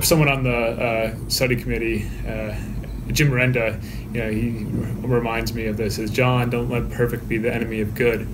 someone on the study committee, Jim Miranda, he reminds me of this as John, don't let perfect be the enemy of good.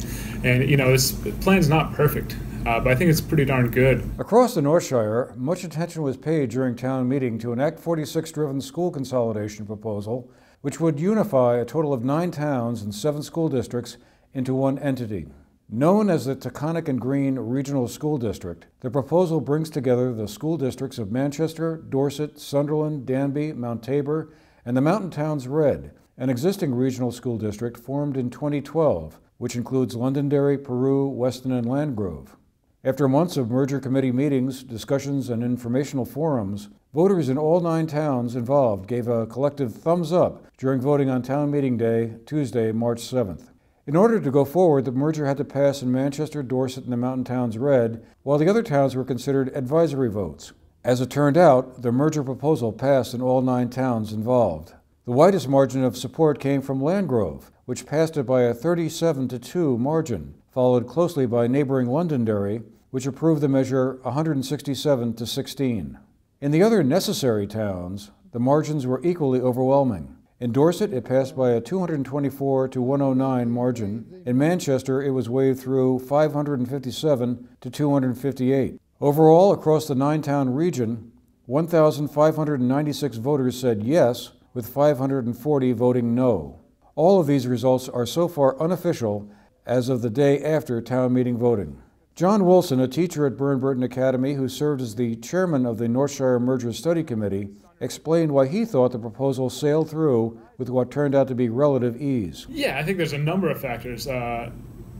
And, this plan's not perfect, but I think it's pretty darn good. Across the North Shire, much attention was paid during town meeting to an Act 46-driven school consolidation proposal, which would unify a total of 9 towns and 7 school districts into one entity. Known as the Taconic and Green Regional School District, the proposal brings together the school districts of Manchester, Dorset, Sunderland, Danby, Mount Tabor, and the Mountain Towns Red, an existing regional school district formed in 2012, which includes Londonderry, Peru, Weston, and Landgrove. After months of merger committee meetings, discussions, and informational forums, voters in all 9 towns involved gave a collective thumbs up during voting on town meeting day, Tuesday, March 7th. In order to go forward, the merger had to pass in Manchester, Dorset, and the Mountain Towns Red, while the other towns were considered advisory votes. As it turned out, the merger proposal passed in all 9 towns involved. The widest margin of support came from Landgrove, which passed it by a 37-2 margin, followed closely by neighboring Londonderry, which approved the measure 167-16. In the other necessary towns, the margins were equally overwhelming. In Dorset, it passed by a 224-109 margin. In Manchester, it was waved through 557-258. Overall, across the 9-town region, 1,596 voters said yes, with 540 voting no. All of these results are so far unofficial as of the day after town meeting voting. John Wilson, a teacher at Burn Burton Academy who served as the chairman of the North Shire Merger Study Committee, explained why he thought the proposal sailed through with what turned out to be relative ease. Yeah, I think there's a number of factors.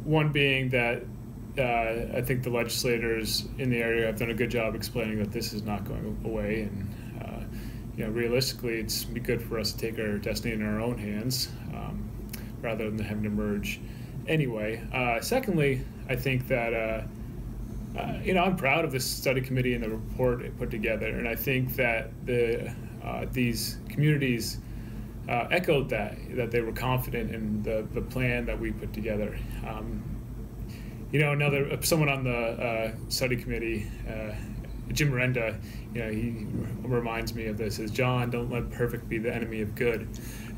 One being that I think the legislators in the area have done a good job explaining that this is not going away, and realistically, it's be good for us to take our destiny in our own hands rather than having to merge anyway. Secondly, I think that I'm proud of this study committee and the report it put together, and I think that these communities echoed that they were confident in the plan that we put together. Someone on the study committee, Jim Miranda, he reminds me of this as John, don't let perfect be the enemy of good.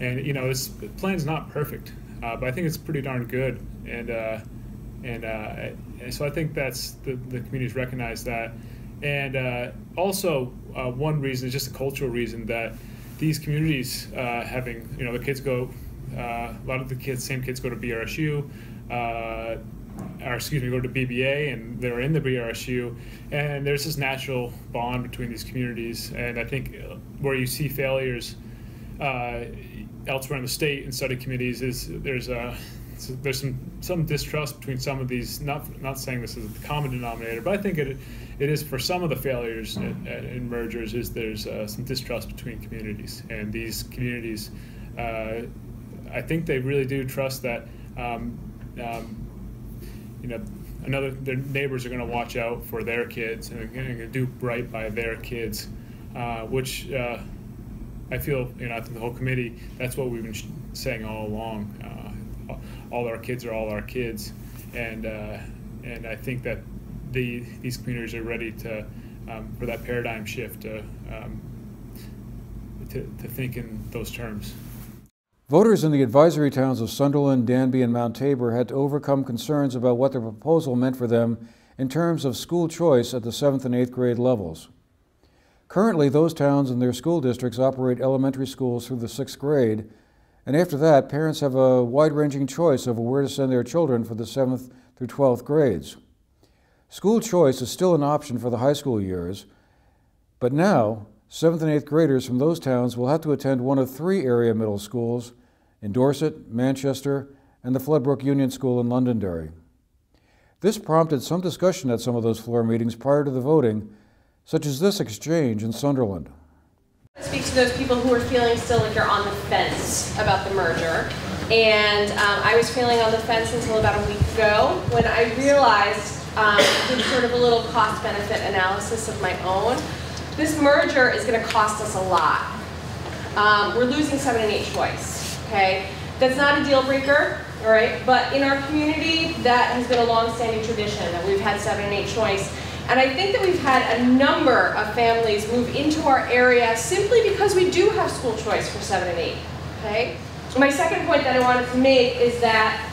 And this plan's not perfect, but I think it's pretty darn good. And so I think that's the communities recognize that. And also one reason is just a cultural reason that these communities having, the kids go, a lot of the same kids go to BRSU, go to BBA, and they're in the BRSU, and there's this natural bond between these communities. And I think where you see failures elsewhere in the state in study committees is there's some distrust between some of these. Not saying this is the common denominator, but I think it is for some of the failures in mergers. Is there's some distrust between communities, and these communities, I think they really do trust that. Their neighbors are going to watch out for their kids and are going to do right by their kids, which I feel, I think the whole committee, that's what we've been saying all along. All our kids are all our kids, and I think that these communities are ready to for that paradigm shift to think in those terms. Voters in the advisory towns of Sunderland, Danby, and Mount Tabor had to overcome concerns about what the proposal meant for them in terms of school choice at the 7th and 8th grade levels. Currently, those towns and their school districts operate elementary schools through the 6th grade, and after that, parents have a wide-ranging choice over where to send their children for the 7th through 12th grades. School choice is still an option for the high school years, but now, 7th and 8th graders from those towns will have to attend one of 3 area middle schools in Dorset, Manchester, and the Floodbrook Union School in Londonderry. This prompted some discussion at some of those floor meetings prior to the voting, such as this exchange in Sunderland. Speak to those people who are feeling still like they're on the fence about the merger. And I was feeling on the fence until about a week ago when I realized, did sort of a little cost-benefit analysis of my own. This merger is going to cost us a lot. We're losing 7 and 8 choice, okay? That's not a deal breaker, all right? But in our community, that has been a long-standing tradition that we've had 7 and 8 choice. And I think that we've had a number of families move into our area simply because we do have school choice for 7 and 8, okay? My second point that I wanted to make is that,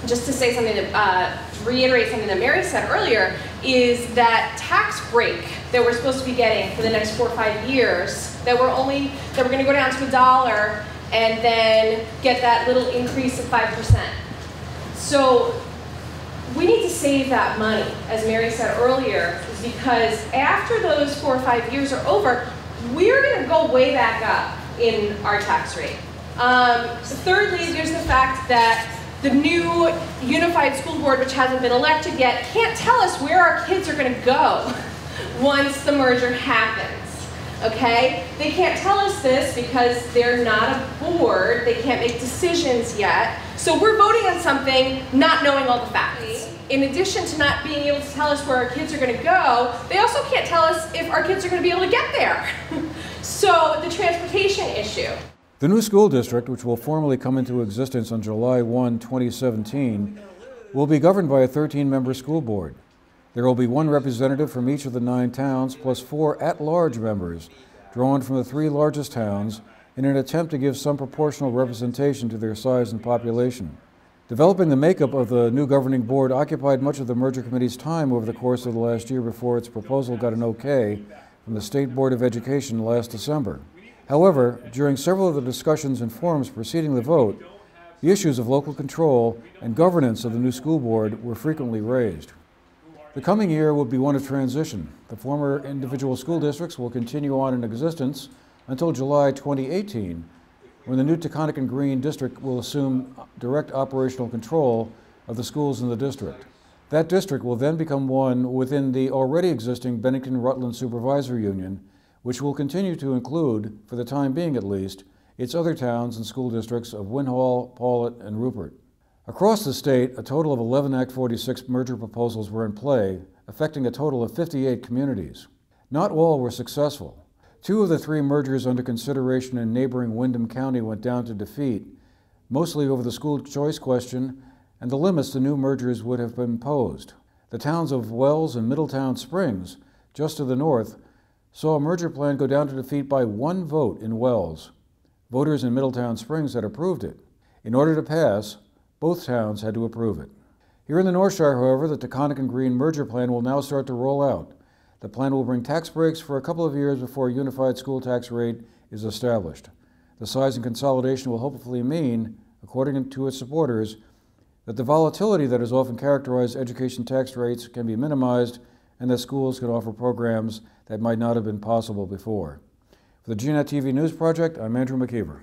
just to say something that, reiterate something that Mary said earlier, is that tax break that we're supposed to be getting for the next 4 or 5 years, that we're going to go down to $1 and then get that little increase of 5%. So we need to save that money, as Mary said earlier, because after those 4 or 5 years are over, we're going to go way back up in our tax rate. Thirdly, there's the fact that the new unified school board, which hasn't been elected yet, can't tell us where our kids are going to go once the merger happens. Okay? They can't tell us this because they're not a board. They can't make decisions yet. So we're voting on something not knowing all the facts. In addition to not being able to tell us where our kids are going to go, they also can't tell us if our kids are going to be able to get there. So the transportation issue. The new school district, which will formally come into existence on July 1, 2017, will be governed by a 13-member school board. There will be 1 representative from each of the 9 towns, plus 4 at-large members, drawn from the 3 largest towns in an attempt to give some proportional representation to their size and population. Developing the makeup of the new governing board occupied much of the merger committee's time over the course of the last year before its proposal got an okay from the State Board of Education last December. However, during several of the discussions and forums preceding the vote, the issues of local control and governance of the new school board were frequently raised. The coming year will be one of transition. The former individual school districts will continue on in existence until July 2018, when the new Taconic and Green district will assume direct operational control of the schools in the district. That district will then become one within the already existing Bennington-Rutland Supervisor Union, which will continue to include, for the time being at least, its other towns and school districts of Winhall, Paulet, and Rupert. Across the state, a total of 11 Act 46 merger proposals were in play, affecting a total of 58 communities. Not all were successful. 2 of the 3 mergers under consideration in neighboring Windham County went down to defeat, mostly over the school choice question and the limits the new mergers would have imposed. The towns of Wells and Middletown Springs, just to the north, saw a merger plan go down to defeat by 1 vote in Wells. Voters in Middletown Springs had approved it. In order to pass, both towns had to approve it. Here in the North Shire, however, the Taconic and Green merger plan will now start to roll out. The plan will bring tax breaks for a couple of years before a unified school tax rate is established. The size and consolidation will hopefully mean, according to its supporters, that the volatility that has often characterized education tax rates can be minimized and that schools can offer programs that might not have been possible before. For the GNET TV News Project, I'm Andrew McKeever.